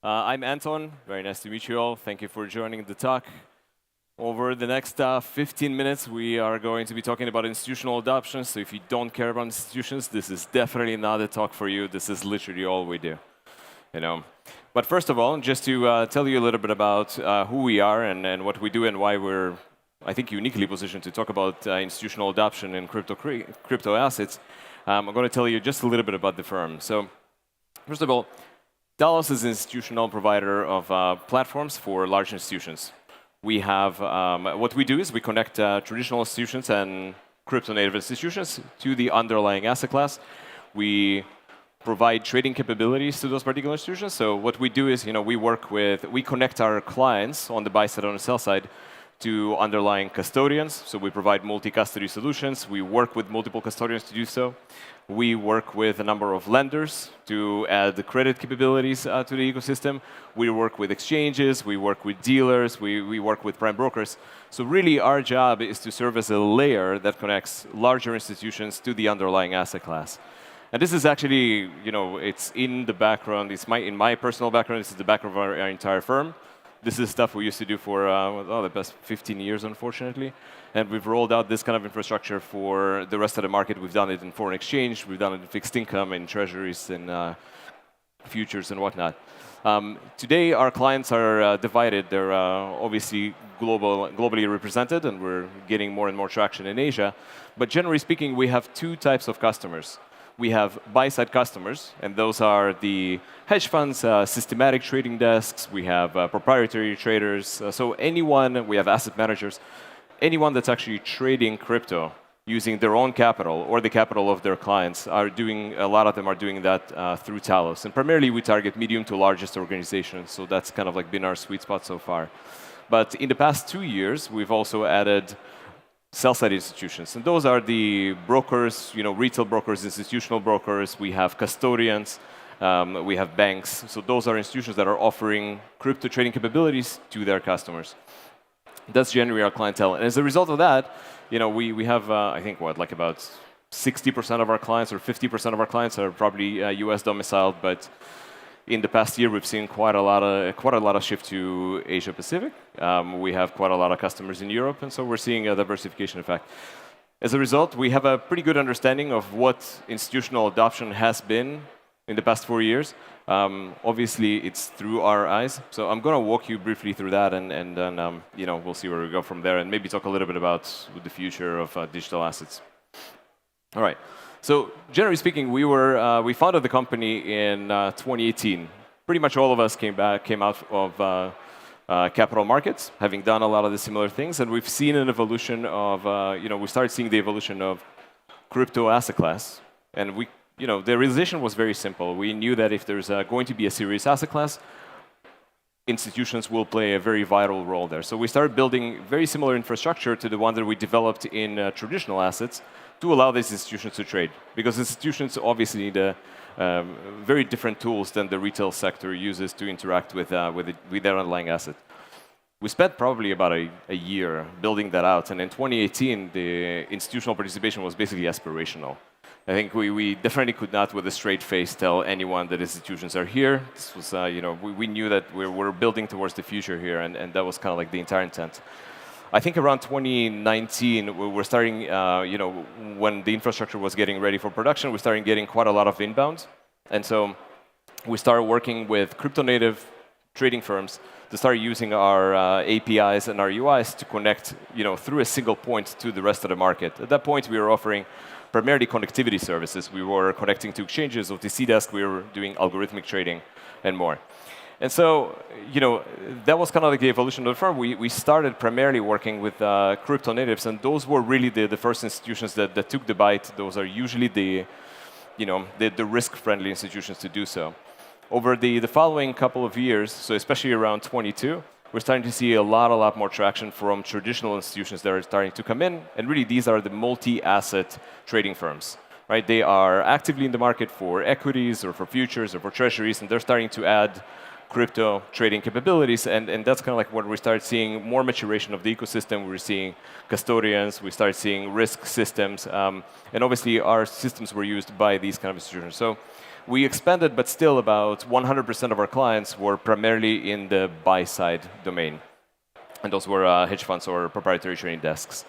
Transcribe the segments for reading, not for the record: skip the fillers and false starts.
I'm Anton. Very nice to meet you all. Thank you for joining the talk. Over the next 15 minutes, we are going to be talking about institutional adoption. So if you don't care about institutions, this is definitely not a talk for you. This is literally all we do. But first of all, just to tell you a little bit about who we are and what we do and why we're, I think, uniquely positioned to talk about institutional adoption in crypto assets, I'm going to tell you just a little bit about the firm. So first of all, Talos is an institutional provider of platforms for large institutions. We have, what we do is we connect traditional institutions and crypto-native institutions to the underlying asset class. We provide trading capabilities to those particular institutions. So what we do is, we connect our clients on the buy side, on the sell side, to underlying custodians. So we provide multi-custody solutions. We work with multiple custodians to do so. We work with a number of lenders to add the credit capabilities to the ecosystem. We work with exchanges. We work with dealers. We work with prime brokers. So really, our job is to serve as a layer that connects larger institutions to the underlying asset class. And this is actually, it's in the background. In my personal background, this is the background of our entire firm. This is stuff we used to do for the past 15 years, unfortunately. And we've rolled out this kind of infrastructure for the rest of the market. We've done it in foreign exchange. We've done it in fixed income, in treasuries, and futures, and whatnot. Today, our clients are divided. They're obviously globally represented, and we're getting more and more traction in Asia. But generally speaking, we have two types of customers. We have buy-side customers, and those are the hedge funds, systematic trading desks. We have proprietary traders. So anyone, we have asset managers, anyone that's actually trading crypto using their own capital or the capital of their clients a lot of them are doing that through Talos. And primarily, we target medium to largest organizations. So that's kind of been our sweet spot so far. But in the past 2 years, we've also added sell-side institutions. And those are the brokers, retail brokers, institutional brokers. We have custodians. We have banks. So those are institutions that are offering crypto trading capabilities to their customers. That's generally our clientele. And as a result of that, we have, I think, about 60% of our clients or 50% of our clients are probably US domiciled. But in the past year, we've seen quite a lot of shift to Asia Pacific. We have quite a lot of customers in Europe, and so we're seeing a diversification effect. As a result, we have a pretty good understanding of what institutional adoption has been in the past 4 years. Obviously, it's through our eyes. So I'm going to walk you briefly through that, and then we'll see where we go from there, and maybe talk a little bit about the future of digital assets. All right. So generally speaking, we founded the company in 2018. Pretty much all of us came out of capital markets, having done a lot of the similar things, and we've seen an evolution of, we started seeing the evolution of crypto asset class, and the realization was very simple. We knew that if there's going to be a serious asset class, institutions will play a very vital role there. So we started building very similar infrastructure to the one that we developed in traditional assets, to allow these institutions to trade. Because institutions obviously need very different tools than the retail sector uses to interact with their underlying asset. We spent probably about a year building that out, and in 2018, the institutional participation was basically aspirational. I think we definitely could not, with a straight face, tell anyone that institutions are here. This was, we knew that we're building towards the future here, and that was kind of the entire intent. I think around 2019, we were starting, when the infrastructure was getting ready for production, we started getting quite a lot of inbound. And so we started working with crypto-native trading firms to start using our APIs and our UIs to connect, through a single point to the rest of the market. At that point, we were offering primarily connectivity services. We were connecting to exchanges, OTC desk. We were doing algorithmic trading and more. And so, that was kind of the evolution of the firm. We started primarily working with crypto natives, and those were really the first institutions that took the bite. Those are usually the risk-friendly institutions to do so. Over the following couple of years, so especially around 22, we're starting to see a lot more traction from traditional institutions that are starting to come in, and really these are the multi-asset trading firms. Right? They are actively in the market for equities or for futures or for treasuries, and they're starting to add crypto trading capabilities, and that's kind of like when we start seeing more maturation of the ecosystem. We're seeing custodians, we start seeing risk systems, and obviously our systems were used by these kind of institutions. So we expanded, but still about 100% of our clients were primarily in the buy-side domain, and those were hedge funds or proprietary trading desks.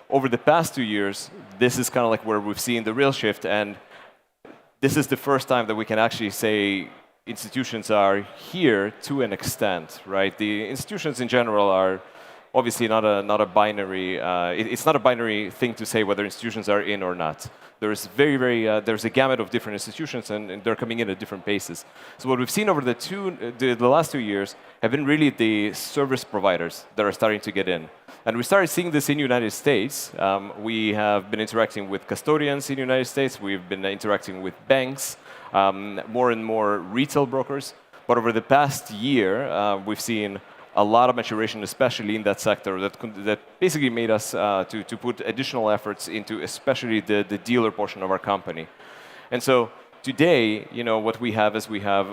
Over the past 2 years, this is kind of like where we've seen the real shift, and this is the first time that we can actually say institutions are here to an extent, right? The institutions in general are obviously not a binary. It's not a binary thing to say whether institutions are in or not. There's there's a gamut of different institutions, and they're coming in at different paces. So what we've seen over the last 2 years have been really the service providers that are starting to get in. And we started seeing this in the United States. We have been interacting with custodians in the United States. We've been interacting with banks, more and more retail brokers. But over the past year, we've seen a lot of maturation, especially in that sector, that basically made us to put additional efforts into especially the dealer portion of our company. And so today, what we have is we have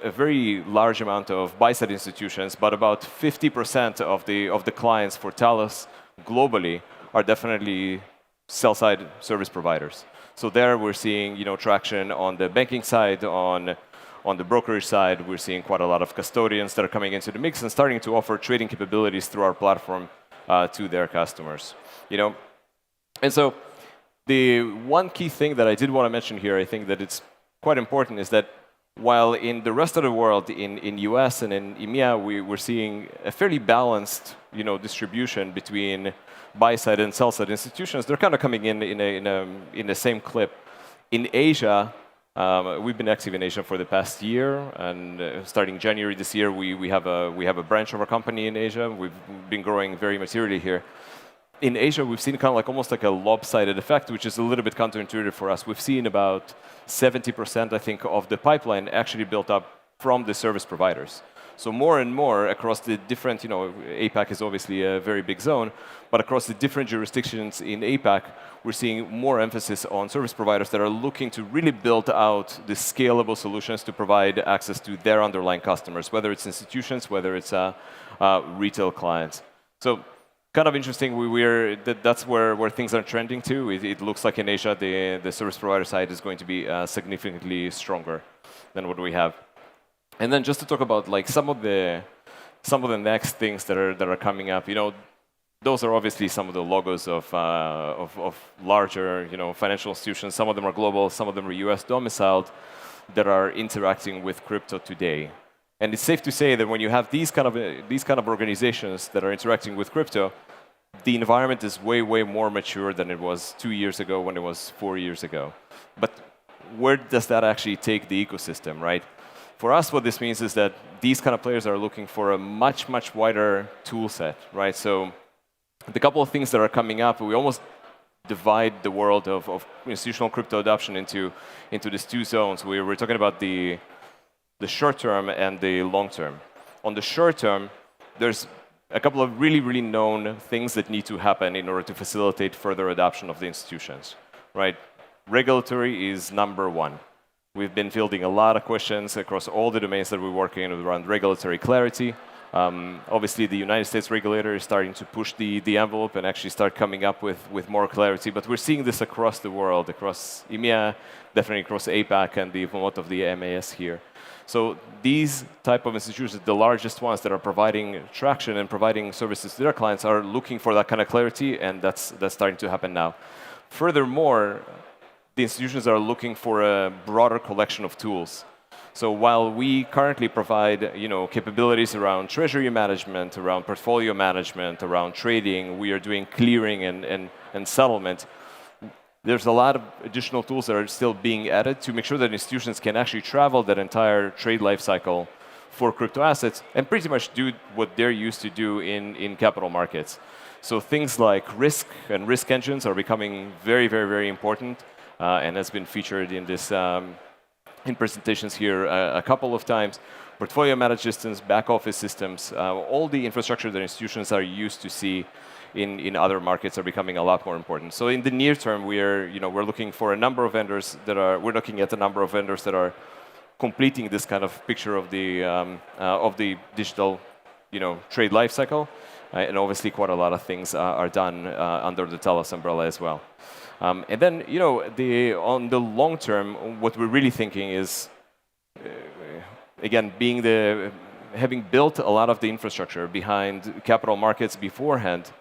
a very large amount of buy-side institutions, but about 50% of the clients for Talos globally are definitely sell-side service providers. So there we're seeing traction on the banking side, on the brokerage side. We're seeing quite a lot of custodians that are coming into the mix and starting to offer trading capabilities through our platform to their customers. And so the one key thing that I did want to mention here, I think that it's quite important, is that while in the rest of the world, in US and in EMEA, we're seeing a fairly balanced distribution between buy-side and sell-side institutions. They're kind of coming in the same clip. In Asia, we've been active in Asia for the past year, and starting January this year, we have a branch of our company in Asia. We've been growing very materially here. In Asia, we've seen kind of like almost like a lopsided effect, which is a little bit counterintuitive for us. We've seen about 70%, I think, of the pipeline actually built up from the service providers. So more and more across the different, APAC is obviously a very big zone, but across the different jurisdictions in APAC, we're seeing more emphasis on service providers that are looking to really build out the scalable solutions to provide access to their underlying customers, whether it's institutions, whether it's retail clients. So kind of interesting. That's where things are trending to. It looks like in Asia, the service provider side is going to be significantly stronger than what we have. And then just to talk about like some of the next things that are coming up. Those are obviously some of the logos of larger financial institutions. Some of them are global, some of them are US domiciled, that are interacting with crypto today. And it's safe to say that when you have these kind of organizations that are interacting with crypto, the environment is way more mature than it was 2 years ago, when it was 4 years ago. But where does that actually take the ecosystem, right? For us, what this means is that these kind of players are looking for a much wider tool set, right? So the couple of things that are coming up, we almost divide the world of institutional crypto adoption into these two zones. We're talking about the short term and the long term. On the short term, there's a couple of really known things that need to happen in order to facilitate further adoption of the institutions, right? Regulatory is number one. We've been fielding a lot of questions across all the domains that we work in around regulatory clarity. Obviously, the United States regulator is starting to push the envelope and actually start coming up with more clarity. But we're seeing this across the world, across EMEA, definitely across APAC and the lot of the MAS here. So these type of institutions, the largest ones that are providing traction and providing services to their clients, are looking for that kind of clarity, and that's starting to happen now. Furthermore, the institutions are looking for a broader collection of tools. So while we currently provide capabilities around treasury management, around portfolio management, around trading, we are doing clearing and settlement, there's a lot of additional tools that are still being added to make sure that institutions can actually travel that entire trade life cycle for crypto assets and pretty much do what they're used to do in capital markets. So things like risk and risk engines are becoming very important. And has been featured in this in presentations here a couple of times. Portfolio management systems, back office systems, all the infrastructure that institutions are used to see in other markets are becoming a lot more important. So in the near term, we're looking for a number of vendors that are completing this kind of picture of the digital, trade lifecycle. And obviously, quite a lot of things are done under the Talos umbrella as well. And then, on the long term, what we're really thinking is, again, having built a lot of the infrastructure behind capital markets beforehand,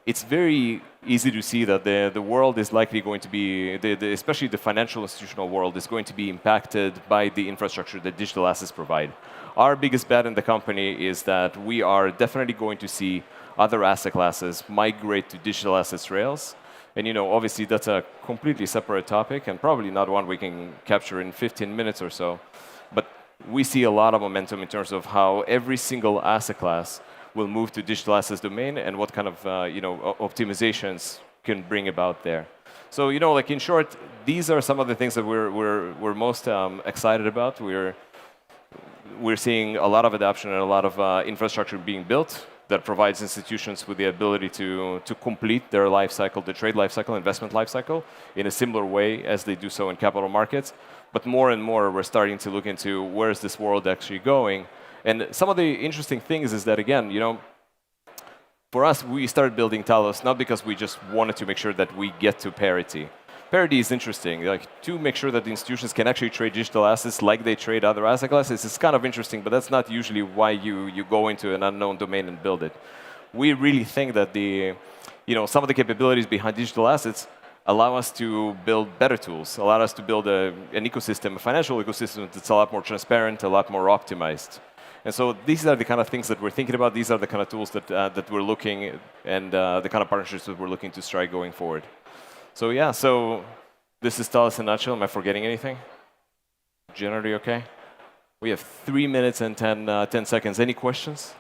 it's very easy to see that the world is likely going to be, especially the financial institutional world, is going to be impacted by the infrastructure that digital assets provide. Our biggest bet in the company is that we are definitely going to see other asset classes migrate to digital assets rails. And obviously that's a completely separate topic and probably not one we can capture in 15 minutes or so. But we see a lot of momentum in terms of how every single asset class will move to digital assets domain and what kind of optimizations can bring about there. So like in short, these are some of the things that we're most excited about. We're seeing a lot of adoption and a lot of infrastructure being built that provides institutions with the ability to complete their life cycle, the trade life cycle, investment life cycle, in a similar way as they do so in capital markets. But more and more, we're starting to look into where is this world actually going. And some of the interesting things is that, again, for us, we started building Talos not because we just wanted to make sure that we get to parity. Parity is interesting, like to make sure that the institutions can actually trade digital assets like they trade other asset classes. It's kind of interesting, but that's not usually why you go into an unknown domain and build it. We really think that some of the capabilities behind digital assets allow us to build better tools, allow us to build an ecosystem, a financial ecosystem that's a lot more transparent, a lot more optimized. And so these are the kind of things that we're thinking about. These are the kind of tools that we're looking and the kind of partnerships that we're looking to strike going forward. So yeah, this is Talos in a nutshell. Am I forgetting anything? Generally okay? We have 3 minutes and 10 seconds. Any questions?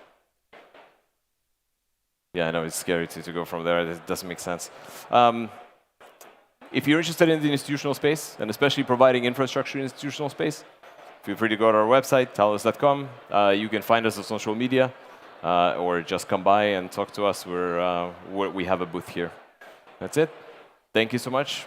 Yeah, I know it's scary to go from there. It doesn't make sense. If you're interested in the institutional space, and especially providing infrastructure in institutional space, feel free to go to our website, talos.com. You can find us on social media, or just come by and talk to us. We have a booth here. That's it. Thank you so much.